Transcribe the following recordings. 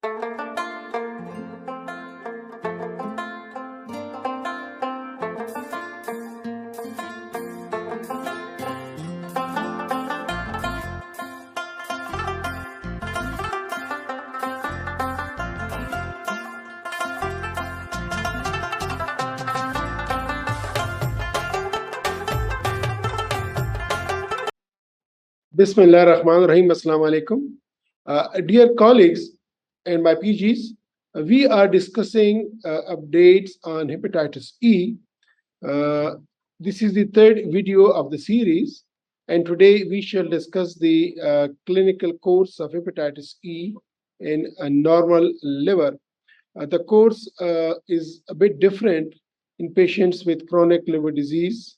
Bismillah ar-Rahman ar-Rahim. Assalamu alaikum. Dear colleagues and my PGs, we are discussing updates on hepatitis E. This is the third video of the series, and today we shall discuss the clinical course of hepatitis E in a normal liver. The course is a bit different in patients with chronic liver disease.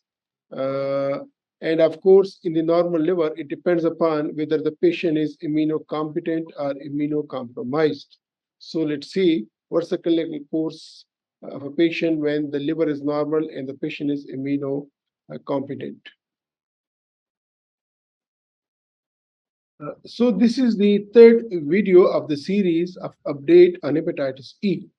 And of course, in the normal liver, it depends upon whether the patient is immunocompetent or immunocompromised. So let's see what's the clinical course of a patient when the liver is normal and the patient is immunocompetent. So this is the third video of the series of update on hepatitis E.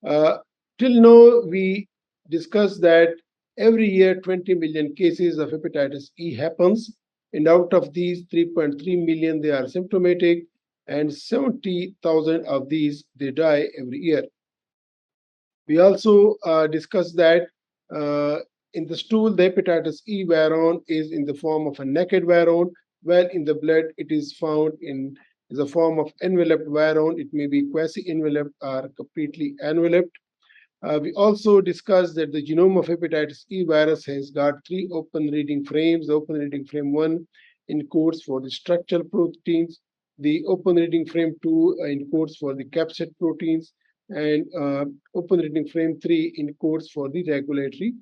Till now, we discussed that every year 20 million cases of hepatitis E happens, and out of these 3.3 million they are symptomatic, and 70,000 of these they die every year. We also discussed that in the stool the hepatitis E virion is in the form of a naked virion, while in the blood it is found in the form of enveloped virion. It may be quasi-enveloped or completely enveloped. We also discussed that the genome of hepatitis E virus has got three open reading frames. The open reading frame 1 encodes for the structural proteins. The open reading frame 2 encodes for the capsid proteins. And open reading frame 3 encodes for the regulatory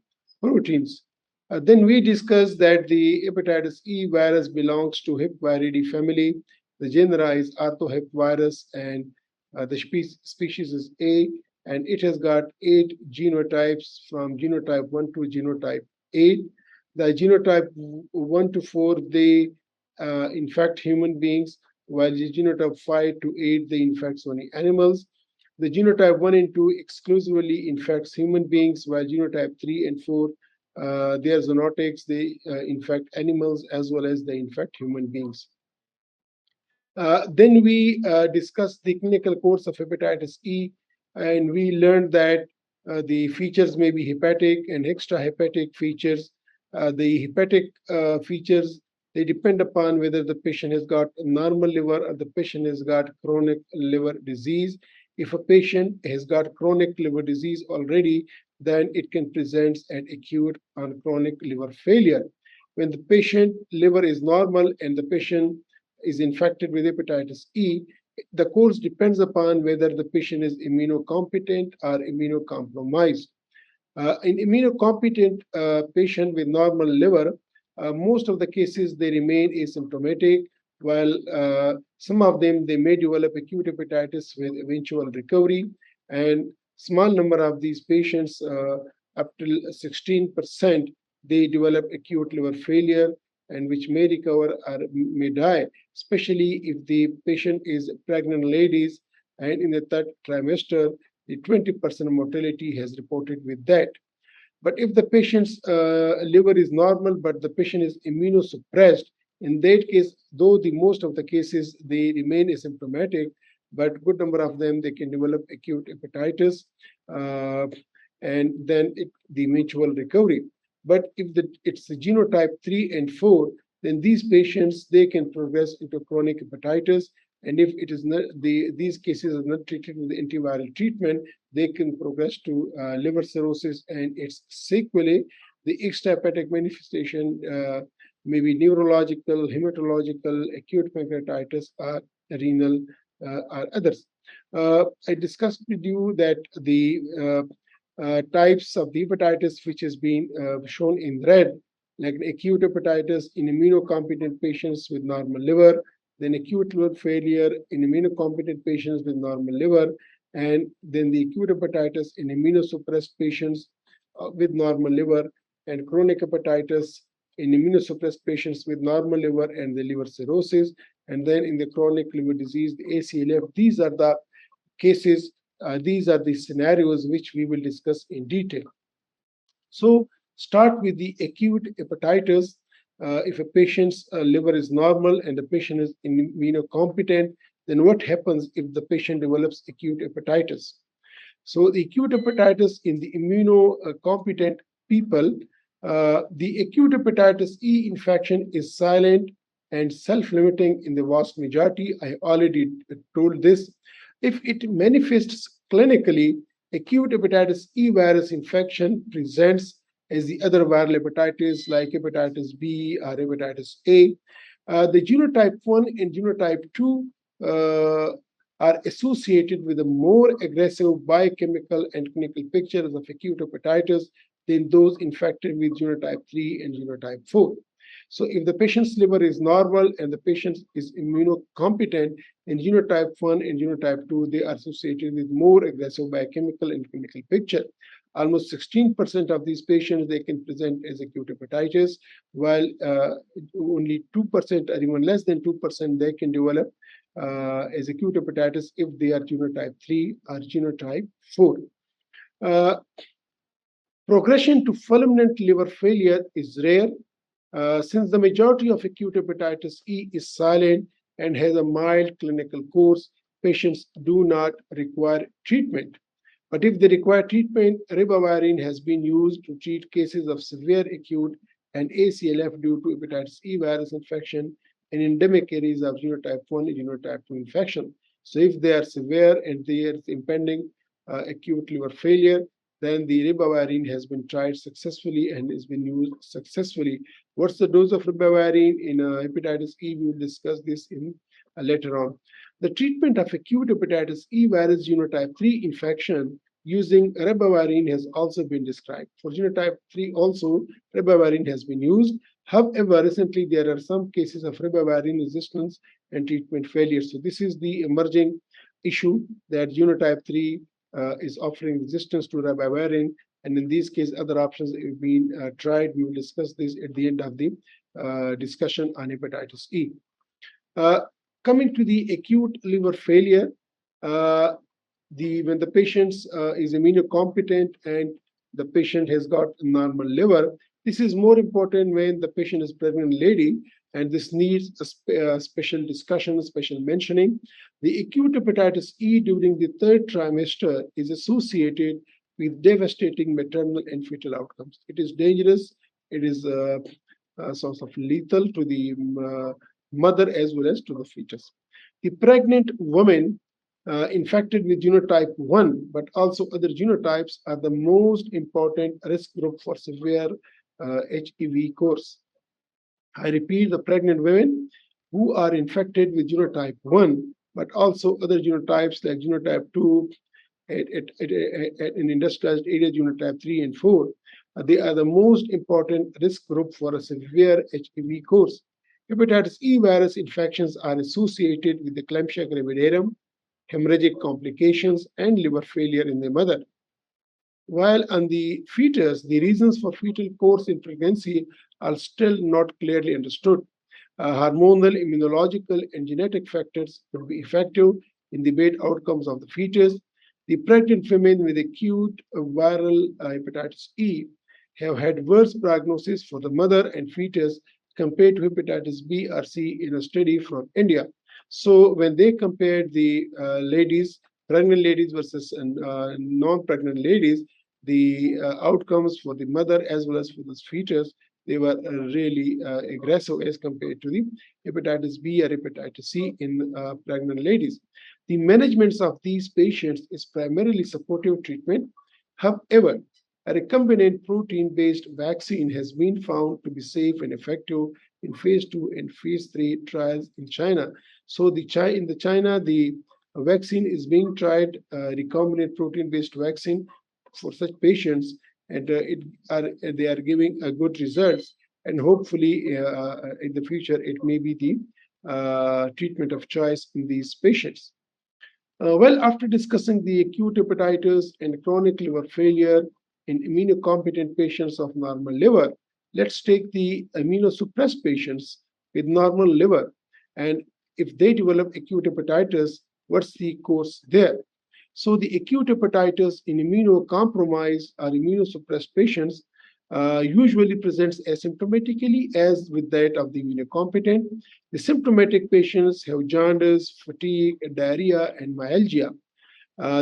proteins. Then we discussed that the hepatitis E virus belongs to Hep viridae family. The genera is orthohepvirus, and the species is A, and it has got 8 genotypes from genotype 1 to genotype 8. The genotype 1 to 4, they infect human beings, while the genotype 5 to 8, they infect only animals. The genotype 1 and 2 exclusively infects human beings, while genotype 3 and 4, they are zoonotics, they infect animals as well as they infect human beings. Then we discussed the clinical course of hepatitis E, and we learned that the features may be hepatic and extrahepatic features. The hepatic features, they depend upon whether the patient has got a normal liver or the patient has got chronic liver disease. If a patient has got chronic liver disease already, then it can present an acute or chronic liver failure. When the patient liver is normal and the patient is infected with hepatitis E, the course depends upon whether the patient is immunocompetent or immunocompromised. In immunocompetent patient with normal liver, most of the cases they remain asymptomatic, while some of them they may develop acute hepatitis with eventual recovery, and small number of these patients, up to 16%, they develop acute liver failure, and which may recover or may die, especially if the patient is pregnant ladies, and in the third trimester, the 20% mortality has reported with that. But if the patient's liver is normal, but the patient is immunosuppressed, in that case, though the most of the cases they remain asymptomatic, but good number of them they can develop acute hepatitis, and then the eventual recovery. But if it's the genotype 3 and 4, then these patients they can progress into chronic hepatitis, and if it is not these cases are not treated with antiviral treatment, they can progress to liver cirrhosis and its sequelae. The extrahepatic manifestation may be neurological, hematological, acute pancreatitis, or renal, or others. I discussed with you that the types of the hepatitis which has been shown in red, like acute hepatitis in immunocompetent patients with normal liver, then acute liver failure in immunocompetent patients with normal liver, and then the acute hepatitis in immunosuppressed patients with normal liver, and chronic hepatitis in immunosuppressed patients with normal liver and the liver cirrhosis, and then in the chronic liver disease, the ACLF. These are the cases. These are the scenarios which we will discuss in detail. So, start with the acute hepatitis. If a patient's liver is normal and the patient is immunocompetent, then what happens if the patient develops acute hepatitis? So, the acute hepatitis in the immunocompetent people, the acute hepatitis E infection is silent and self-limiting in the vast majority. I already told this. If it manifests clinically, acute hepatitis E virus infection presents as the other viral hepatitis like hepatitis B or hepatitis A. The genotype 1 and genotype 2 are associated with a more aggressive biochemical and clinical pictures of acute hepatitis than those infected with genotype 3 and genotype 4. So if the patient's liver is normal and the patient is immunocompetent in genotype 1 and genotype 2, they are associated with more aggressive biochemical and clinical picture. Almost 16% of these patients, they can present as acute hepatitis, while only 2% or even less than 2%, they can develop as acute hepatitis if they are genotype 3 or genotype 4. Progression to fulminant liver failure is rare. Since the majority of acute hepatitis E is silent and has a mild clinical course, patients do not require treatment. But if they require treatment, ribavirin has been used to treat cases of severe acute and ACLF due to hepatitis E virus infection in endemic areas of genotype 1 and genotype 2 infection. So if they are severe and there is impending acute liver failure, then the ribavirin has been tried successfully and has been used successfully. What's the dose of ribavirin in hepatitis E? We will discuss this in later on. The treatment of acute hepatitis E virus genotype 3 infection using ribavirin has also been described. For genotype 3 also, ribavirin has been used. However, recently there are some cases of ribavirin resistance and treatment failure. So this is the emerging issue that genotype 3 is offering resistance to ribavirin, and in these cases, other options have been tried. We will discuss this at the end of the discussion on hepatitis E. Coming to the acute liver failure, when the patient is immunocompetent and the patient has got normal liver, this is more important when the patient is pregnant lady, and this needs a special discussion, special mentioning. The acute hepatitis E during the third trimester is associated with devastating maternal and fetal outcomes. It is dangerous. It is sort of lethal to the mother as well as to the fetus. The pregnant woman infected with genotype 1, but also other genotypes, are the most important risk group for severe HEV course. I repeat, the pregnant women who are infected with genotype 1, but also other genotypes like genotype 2, in industrialized area, genotype 3 and 4, they are the most important risk group for a severe HEV course. Hepatitis E virus infections are associated with eclampsia gravidarum, hemorrhagic complications, and liver failure in the mother. While on the fetus, the reasons for fetal course in pregnancy are still not clearly understood. Hormonal, immunological, and genetic factors could be effective in the bad outcomes of the fetus. The pregnant women with acute viral hepatitis E have had worse prognosis for the mother and fetus compared to hepatitis B or C in a study from India. So when they compared the pregnant ladies versus non-pregnant ladies, the outcomes for the mother as well as for the fetus, they were really aggressive as compared to the hepatitis B or hepatitis C in pregnant ladies. The management of these patients is primarily supportive treatment. However, a recombinant protein-based vaccine has been found to be safe and effective in phase 2 and phase 3 trials in China. So in China, the vaccine is being tried, recombinant protein-based vaccine for such patients, and they are giving good results. And hopefully, in the future, it may be the treatment of choice in these patients. Well, after discussing the acute hepatitis and chronic liver failure in immunocompetent patients of normal liver, let's take the immunosuppressed patients with normal liver. And if they develop acute hepatitis, what's the course there? So the acute hepatitis in immunocompromised or immunosuppressed patients usually presents asymptomatically as with that of the immunocompetent. The symptomatic patients have jaundice, fatigue, diarrhea, and myalgia.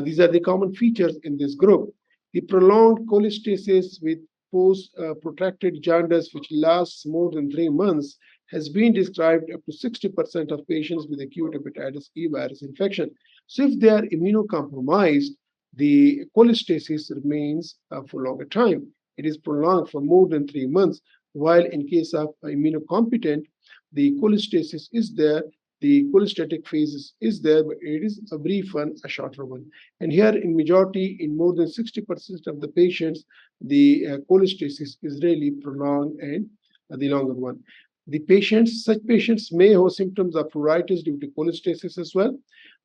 These are the common features in this group. The prolonged cholestasis with post-protracted jaundice, which lasts more than 3 months, has been described up to 60% of patients with acute hepatitis E virus infection. So, if they are immunocompromised, the cholestasis remains for longer time. It is prolonged for more than 3 months, while in case of immunocompetent, the cholestasis is there, the cholestatic phase is there, but it is a brief one, a shorter one. And here, in majority, in more than 60% of the patients, the cholestasis is really prolonged and the longer one. Such patients may have symptoms of pruritus due to cholestasis as well.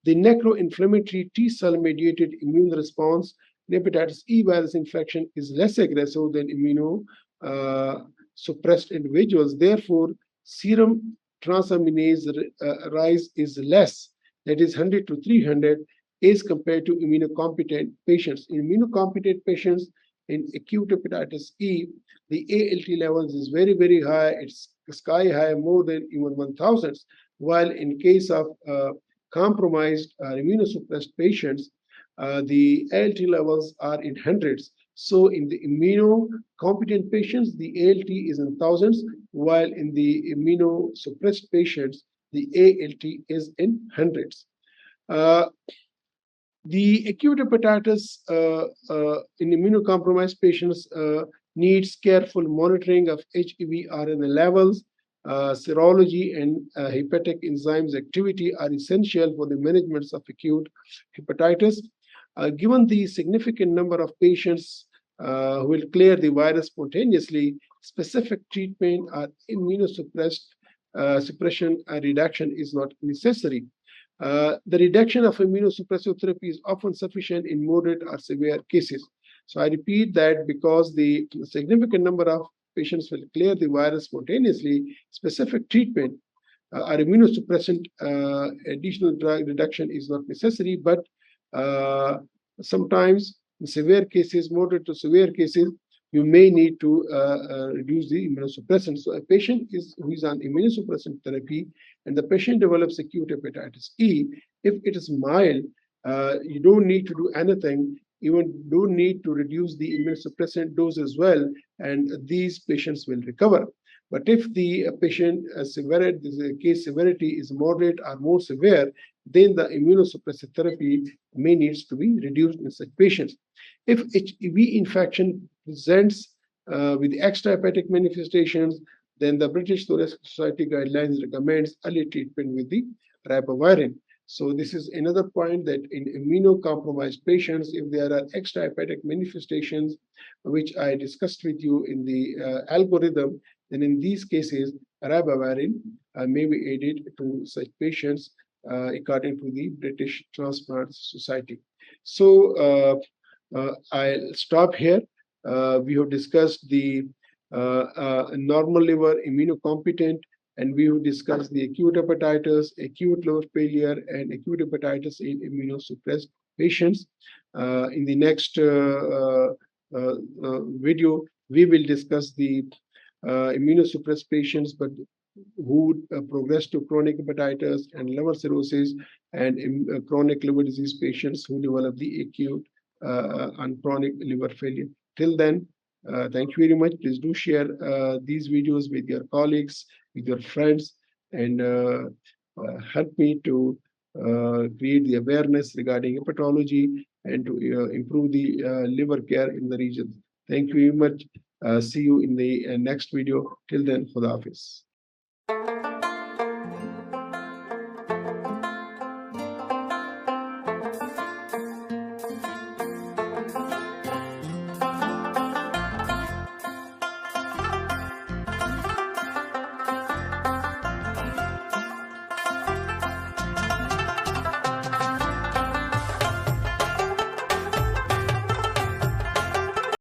The necroinflammatory T cell mediated immune response in hepatitis E virus infection is less aggressive than immunosuppressed individuals. Therefore, serum transaminase rise is less, that is 100 to 300, as compared to immunocompetent patients. In immunocompetent patients in acute hepatitis E, the ALT levels is very, very high. It's sky high, more than even 1,000. While in case of compromised or immunosuppressed patients, the ALT levels are in hundreds. So in the immunocompetent patients, the ALT is in thousands, while in the immunosuppressed patients, the ALT is in hundreds. The acute hepatitis in immunocompromised patients needs careful monitoring of HEV RNA levels. Serology and hepatic enzymes activity are essential for the management of acute hepatitis. Given the significant number of patients who will clear the virus spontaneously, specific treatment or suppression reduction is not necessary. The reduction of immunosuppressive therapy is often sufficient in moderate or severe cases. So I repeat that because the significant number of patients will clear the virus spontaneously, specific treatment or immunosuppressant additional drug reduction is not necessary, but sometimes in severe cases, moderate to severe cases, you may need to reduce the immunosuppressant. So a patient who is on immunosuppressant therapy and the patient develops acute hepatitis E, if it is mild, you don't need to do anything, even don't need to reduce the immunosuppressant dose as well, and these patients will recover. But if the patient case severity is moderate or more severe, then the immunosuppressive therapy may needs to be reduced in such patients. If HEV infection presents with extrahepatic manifestations, then the British Thoracic Society guidelines recommends early treatment with the ribavirin. So this is another point, that in immunocompromised patients, if there are extrahepatic manifestations, which I discussed with you in the algorithm, then in these cases, ribavirin may be added to such patients according to the British Transplant Society. So I'll stop here. We have discussed the normal liver immunocompetent, and we have discussed the acute hepatitis, acute liver failure, and acute hepatitis in immunosuppressed patients. In the next video, we will discuss the immunosuppressed patients, but who progress to chronic hepatitis and liver cirrhosis, and chronic liver disease patients who develop the acute and chronic liver failure. Till then, thank you very much. Please do share these videos with your colleagues, with your friends, and help me to create the awareness regarding hepatology and to improve the liver care in the region. Thank you very much. See you in the next video. Till then, Khuda Hafiz.